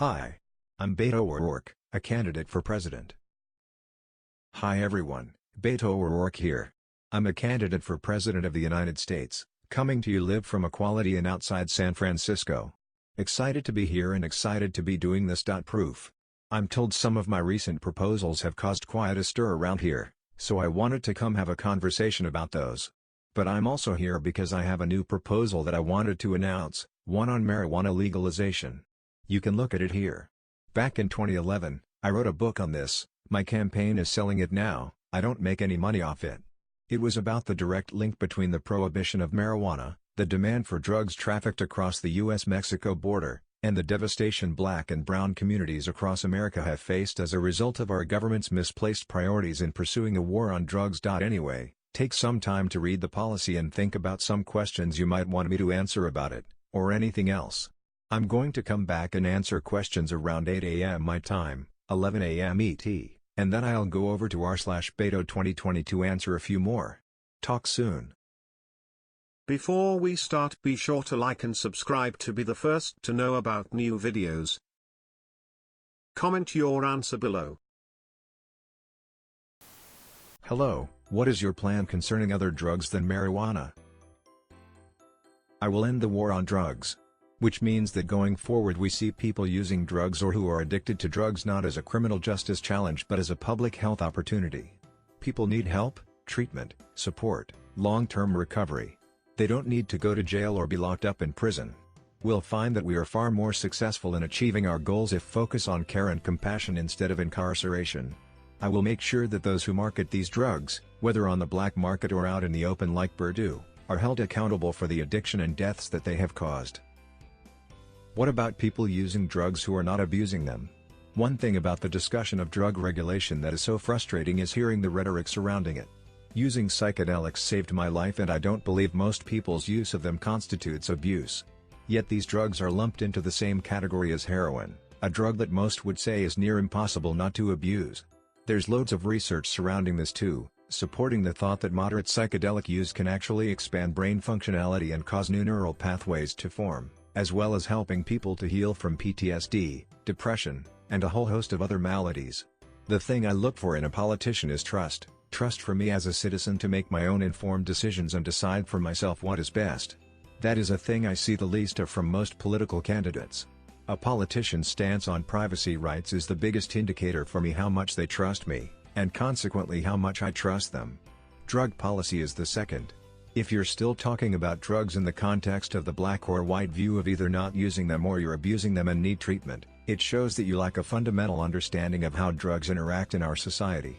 Hi. I'm Beto Rourke, a candidate for president. Hi everyone, Beto Rourke here. I'm a candidate for president of the United States, coming to you live from a quality inn outside San Francisco. Excited to be here and excited to be doing this. Proof. I'm told some of my recent proposals have caused quite a stir around here, so I wanted to come have a conversation about those. But I'm also here because I have a new proposal that I wanted to announce, one on marijuana legalization. You can look at it here. Back in 2011, I wrote a book on this. My campaign is selling it now. I don't make any money off it. It was about the direct link between the prohibition of marijuana, the demand for drugs trafficked across the US-Mexico border, and the devastation Black and brown communities across America have faced as a result of our government's misplaced priorities in pursuing a war on drugs. Anyway, take some time to read the policy and think about some questions you might want me to answer about it, or anything else. I'm going to come back and answer questions around 8 a.m. my time, 11 a.m. ET, and then I'll go over to r/Beto 2020 to answer a few more. Talk soon. Before we start, be sure to like and subscribe to be the first to know about new videos. Comment your answer below. Hello, what is your plan concerning other drugs than marijuana? I will end the war on drugs. Which means that going forward we see people using drugs or who are addicted to drugs not as a criminal justice challenge but as a public health opportunity. People need help, treatment, support, long-term recovery. They don't need to go to jail or be locked up in prison. We'll find that we are far more successful in achieving our goals if focus on care and compassion instead of incarceration. I will make sure that those who market these drugs, whether on the black market or out in the open like Purdue, are held accountable for the addiction and deaths that they have caused. What about people using drugs who are not abusing them? One thing about the discussion of drug regulation that is so frustrating is hearing the rhetoric surrounding it. Using psychedelics saved my life and I don't believe most people's use of them constitutes abuse. Yet these drugs are lumped into the same category as heroin, a drug that most would say is near impossible not to abuse. There's loads of research surrounding this too, supporting the thought that moderate psychedelic use can actually expand brain functionality and cause new neural pathways to form, as well as helping people to heal from PTSD, depression, and a whole host of other maladies. The thing I look for in a politician is trust. Trust for me as a citizen to make my own informed decisions and decide for myself what is best. That is a thing I see the least of from most political candidates. A politician's stance on privacy rights is the biggest indicator for me how much they trust me, and consequently how much I trust them. Drug policy is the second. If you're still talking about drugs in the context of the black or white view of either not using them or you're abusing them and need treatment, it shows that you lack a fundamental understanding of how drugs interact in our society.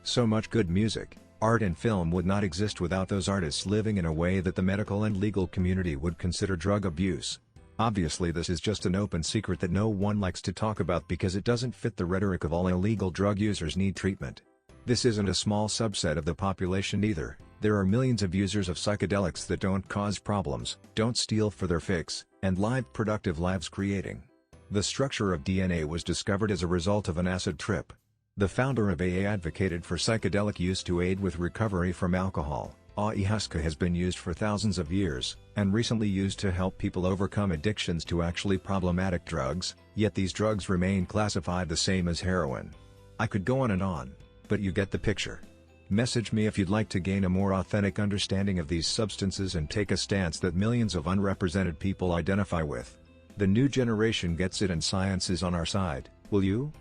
So much good music, art and film would not exist without those artists living in a way that the medical and legal community would consider drug abuse. Obviously this is just an open secret that no one likes to talk about because it doesn't fit the rhetoric of all illegal drug users need treatment. This isn't a small subset of the population either. There are millions of users of psychedelics that don't cause problems, don't steal for their fix, and live productive lives creating. The structure of DNA was discovered as a result of an acid trip. The founder of AA advocated for psychedelic use to aid with recovery from alcohol. Ayahuasca has been used for thousands of years, and recently used to help people overcome addictions to actually problematic drugs, yet these drugs remain classified the same as heroin. I could go on, but you get the picture. Message me if you'd like to gain a more authentic understanding of these substances and take a stance that millions of unrepresented people identify with. The new generation gets it and science is on our side, will you?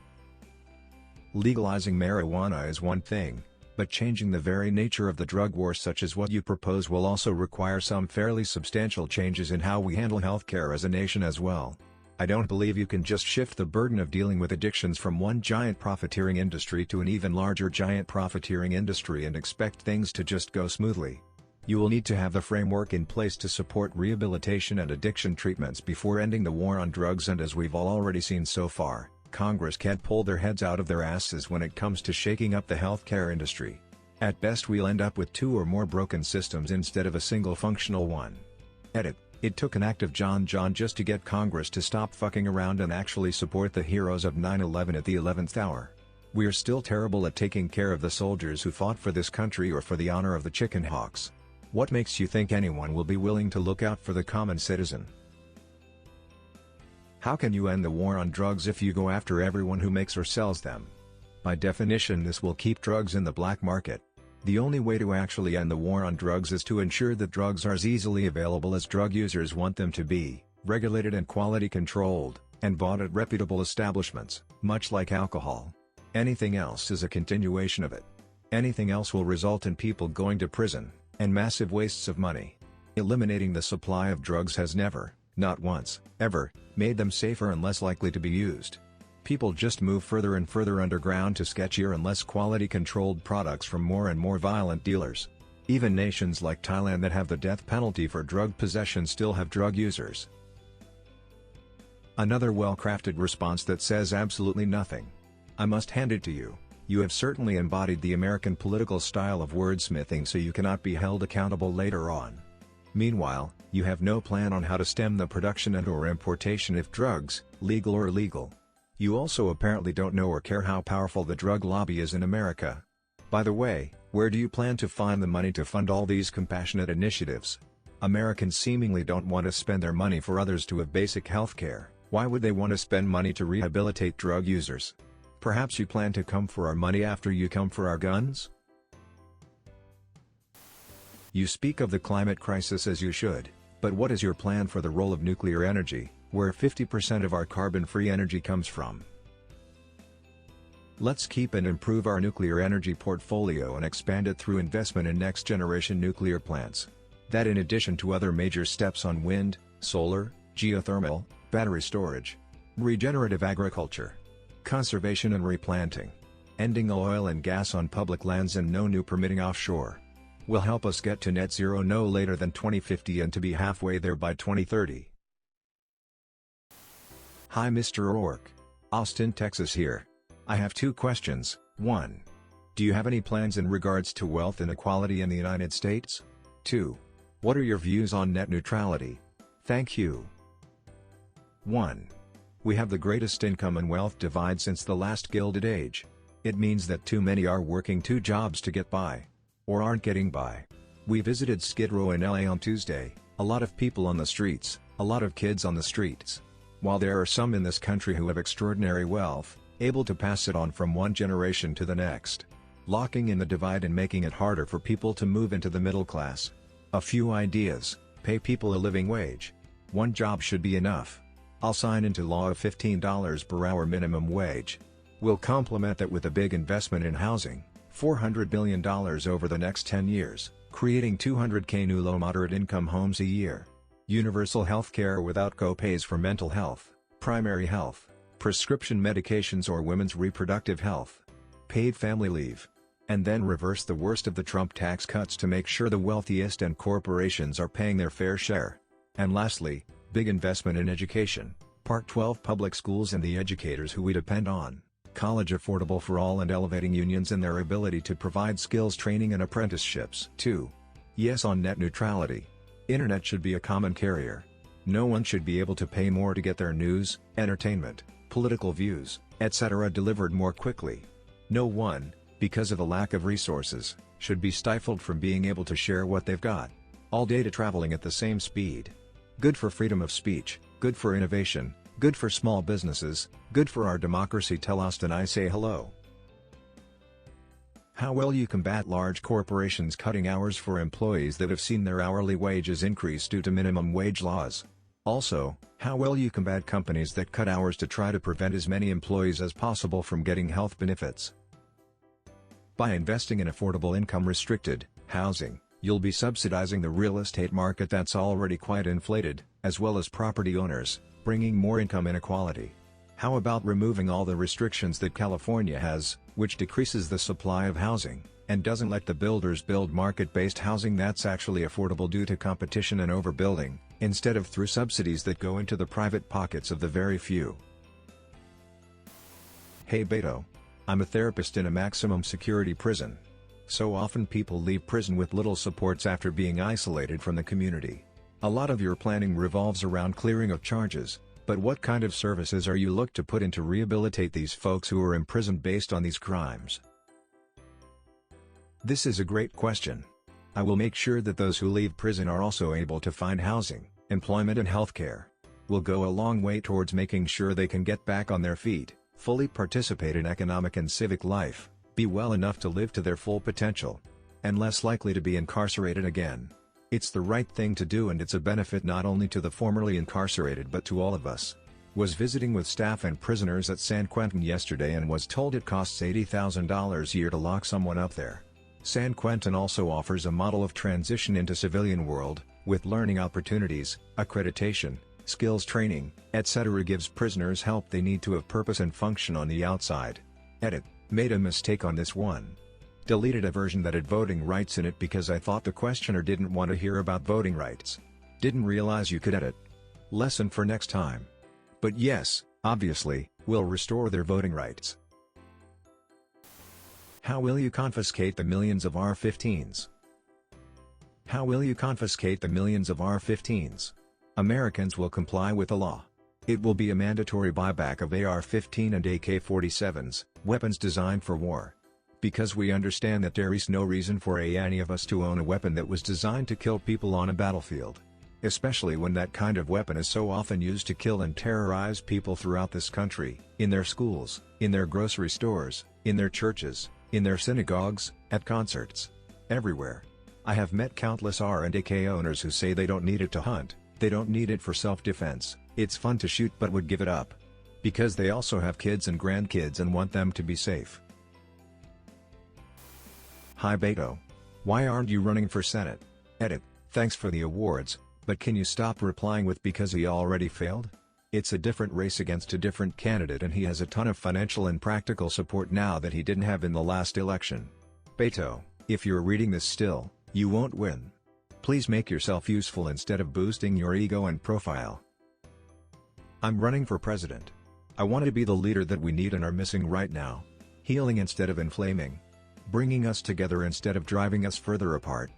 Legalizing marijuana is one thing, but changing the very nature of the drug war such as what you propose will also require some fairly substantial changes in how we handle healthcare as a nation as well. I don't believe you can just shift the burden of dealing with addictions from one giant profiteering industry to an even larger giant profiteering industry and expect things to just go smoothly. You will need to have the framework in place to support rehabilitation and addiction treatments before ending the war on drugs, and as we've all already seen so far, Congress can't pull their heads out of their asses when it comes to shaking up the healthcare industry. At best we'll end up with two or more broken systems instead of a single functional one. Edit. It took an act of John just to get Congress to stop fucking around and actually support the heroes of 9/11 at the 11th hour. We're still terrible at taking care of the soldiers who fought for this country or for the honor of the chicken hawks. What makes you think anyone will be willing to look out for the common citizen? How can you end the war on drugs if you go after everyone who makes or sells them? By definition, this will keep drugs in the black market. The only way to actually end the war on drugs is to ensure that drugs are as easily available as drug users want them to be, regulated and quality controlled, and bought at reputable establishments, much like alcohol. Anything else is a continuation of it. Anything else will result in people going to prison, and massive wastes of money. Eliminating the supply of drugs has never, not once, ever, made them safer and less likely to be used. People just move further and further underground to sketchier and less quality-controlled products from more and more violent dealers. Even nations like Thailand that have the death penalty for drug possession still have drug users. Another well-crafted response that says absolutely nothing. I must hand it to you. You have certainly embodied the American political style of wordsmithing, so you cannot be held accountable later on. Meanwhile, you have no plan on how to stem the production and/or importation of drugs, legal or illegal. You also apparently don't know or care how powerful the drug lobby is in America. By the way, where do you plan to find the money to fund all these compassionate initiatives? Americans seemingly don't want to spend their money for others to have basic health care. Why would they want to spend money to rehabilitate drug users? Perhaps you plan to come for our money after you come for our guns? You speak of the climate crisis as you should, but what is your plan for the role of nuclear energy, where 50% of our carbon-free energy comes from? Let's keep and improve our nuclear energy portfolio and expand it through investment in next-generation nuclear plants. That, in addition to other major steps on wind, solar, geothermal, battery storage, regenerative agriculture, conservation and replanting, ending oil and gas on public lands and no new permitting offshore, will help us get to net zero no later than 2050 and to be halfway there by 2030. Hi Mr. Rourke. Austin, Texas here. I have two questions. 1. Do you have any plans in regards to wealth inequality in the United States? 2. What are your views on net neutrality? Thank you. 1. We have the greatest income and wealth divide since the last Gilded Age. It means that too many are working 2 jobs to get by. Or aren't getting by. We visited Skid Row in LA on Tuesday, a lot of people on the streets, a lot of kids on the streets. While there are some in this country who have extraordinary wealth, able to pass it on from one generation to the next, locking in the divide and making it harder for people to move into the middle class. A few ideas: pay people a living wage. 1 job should be enough. I'll sign into law of $15 per hour minimum wage. We'll complement that with a big investment in housing, $400 billion over the next 10 years, creating 200,000 new low-moderate income homes a year. Universal health care without co-pays for mental health, primary health, prescription medications or women's reproductive health. Paid family leave. And then reverse the worst of the Trump tax cuts to make sure the wealthiest and corporations are paying their fair share. And lastly, big investment in education, Part 12 public schools and the educators who we depend on, college affordable for all and elevating unions in their ability to provide skills training and apprenticeships. 2. Yes on net neutrality. Internet should be a common carrier. No one should be able to pay more to get their news, entertainment, political views, etc. delivered more quickly. No one, because of a lack of resources, should be stifled from being able to share what they've got. All data traveling at the same speed. Good for freedom of speech, good for innovation, good for small businesses, good for our democracy. Tell Austin I say hello. How will you combat large corporations cutting hours for employees that have seen their hourly wages increase due to minimum wage laws? Also, how will you combat companies that cut hours to try to prevent as many employees as possible from getting health benefits? By investing in affordable income-restricted housing, you'll be subsidizing the real estate market that's already quite inflated, as well as property owners, bringing more income inequality. How about removing all the restrictions that California has, which decreases the supply of housing, and doesn't let the builders build market-based housing that's actually affordable due to competition and overbuilding, instead of through subsidies that go into the private pockets of the very few? Hey Beto. I'm a therapist in a maximum security prison. So often people leave prison with little supports after being isolated from the community. A lot of your planning revolves around clearing of charges, but what kind of services are you looked to put in to rehabilitate these folks who are imprisoned based on these crimes? This is a great question. I will make sure that those who leave prison are also able to find housing, employment and healthcare. will go a long way towards making sure they can get back on their feet, fully participate in economic and civic life, be well enough to live to their full potential, and less likely to be incarcerated again. It's the right thing to do, and it's a benefit not only to the formerly incarcerated but to all of us. Was visiting with staff and prisoners at San Quentin yesterday and was told it costs $80,000 a year to lock someone up there. San Quentin also offers a model of transition into civilian world, with learning opportunities, accreditation, skills training, etc. Gives prisoners help they need to have purpose and function on the outside. Edit: made a mistake on this one. Deleted a version that had voting rights in it because I thought the questioner didn't want to hear about voting rights. Didn't realize you could edit. Lesson for next time. But yes, obviously, we'll restore their voting rights. How will you confiscate the millions of AR-15s? How will you confiscate the millions of AR-15s? Americans will comply with the law. It will be a mandatory buyback of AR-15 and AK-47s, weapons designed for war. Because we understand that there is no reason for any of us to own a weapon that was designed to kill people on a battlefield. Especially when that kind of weapon is so often used to kill and terrorize people throughout this country, in their schools, in their grocery stores, in their churches, in their synagogues, at concerts. Everywhere. I have met countless AR and AK owners who say they don't need it to hunt, they don't need it for self-defense, it's fun to shoot but would give it up. Because they also have kids and grandkids and want them to be safe. Hi Beto. Why aren't you running for Senate? Edit: thanks for the awards, but can you stop replying with because he already failed? It's a different race against a different candidate and he has a ton of financial and practical support now that he didn't have in the last election. Beto, if you're reading this still, you won't win. Please make yourself useful instead of boosting your ego and profile. I'm running for president. I want to be the leader that we need and are missing right now. Healing instead of inflaming. Bringing us together instead of driving us further apart.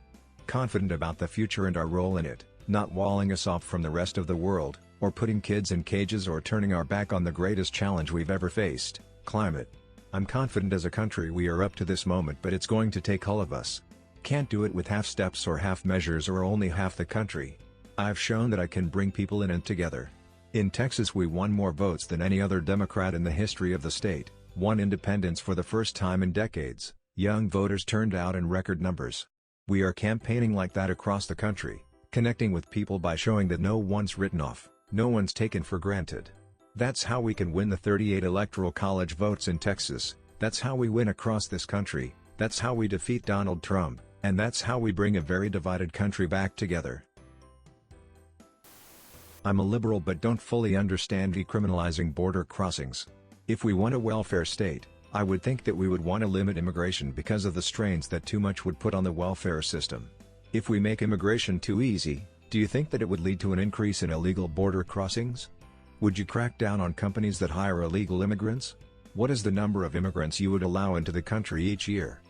Confident about the future and our role in it, not walling us off from the rest of the world, or putting kids in cages or turning our back on the greatest challenge we've ever faced, climate. I'm confident as a country we are up to this moment, but it's going to take all of us. Can't do it with half steps or half measures or only half the country. I've shown that I can bring people in and together. In Texas we won more votes than any other Democrat in the history of the state, won independence for the first time in decades. Young voters turned out in record numbers. We are campaigning like that across the country, connecting with people by showing that no one's written off, no one's taken for granted. That's how we can win the 38 electoral college votes in Texas, that's how we win across this country, that's how we defeat Donald Trump, and that's how we bring a very divided country back together. I'm a liberal but don't fully understand decriminalizing border crossings. If we want a welfare state, I would think that we would want to limit immigration because of the strains that too much would put on the welfare system. If we make immigration too easy, do you think that it would lead to an increase in illegal border crossings? Would you crack down on companies that hire illegal immigrants? What is the number of immigrants you would allow into the country each year?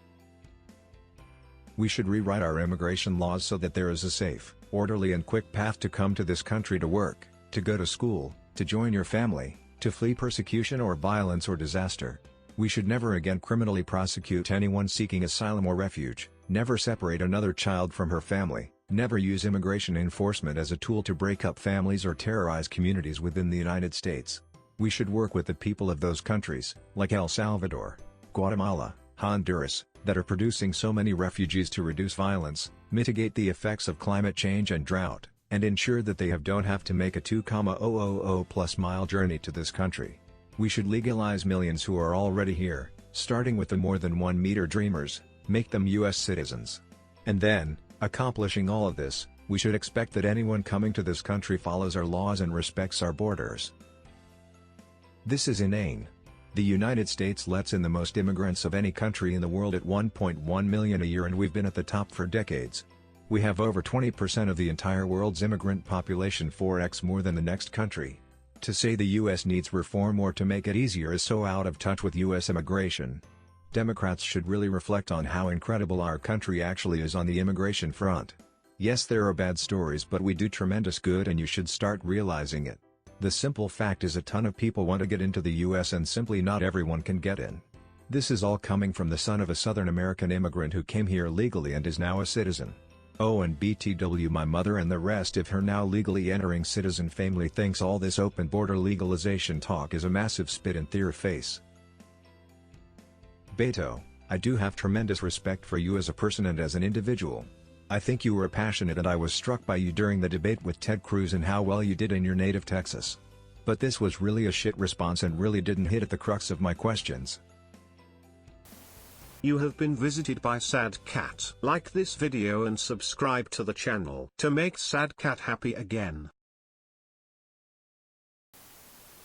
We should rewrite our immigration laws so that there is a safe, orderly and quick path to come to this country to work, to go to school, to join your family, to flee persecution or violence or disaster. We should never again criminally prosecute anyone seeking asylum or refuge, never separate another child from her family, never use immigration enforcement as a tool to break up families or terrorize communities within the United States. We should work with the people of those countries, like El Salvador, Guatemala, Honduras, that are producing so many refugees to reduce violence, mitigate the effects of climate change and drought, and ensure that they don't have to make a 2,000+ mile journey to this country. We should legalize millions who are already here, starting with the more than 1 meter dreamers, make them US citizens. And then, accomplishing all of this, we should expect that anyone coming to this country follows our laws and respects our borders. This is inane. The United States lets in the most immigrants of any country in the world at 1.1 million a year, and we've been at the top for decades. We have over 20% of the entire world's immigrant population, 4x more than the next country. To say the US needs reform or to make it easier is so out of touch with US immigration. Democrats should really reflect on how incredible our country actually is on the immigration front. Yes, there are bad stories, but we do tremendous good, and you should start realizing it. The simple fact is a ton of people want to get into the US and simply not everyone can get in. This is all coming from the son of a Southern American immigrant who came here legally and is now a citizen. Oh, and BTW my mother and the rest of her now legally entering citizen family thinks all this open border legalization talk is a massive spit in their face. Beto, I do have tremendous respect for you as a person and as an individual. I think you were passionate and I was struck by you during the debate with Ted Cruz and how well you did in your native Texas. But this was really a shit response and really didn't hit at the crux of my questions. You have been visited by Sad Cat. Like this video and subscribe to the channel to make Sad Cat happy again.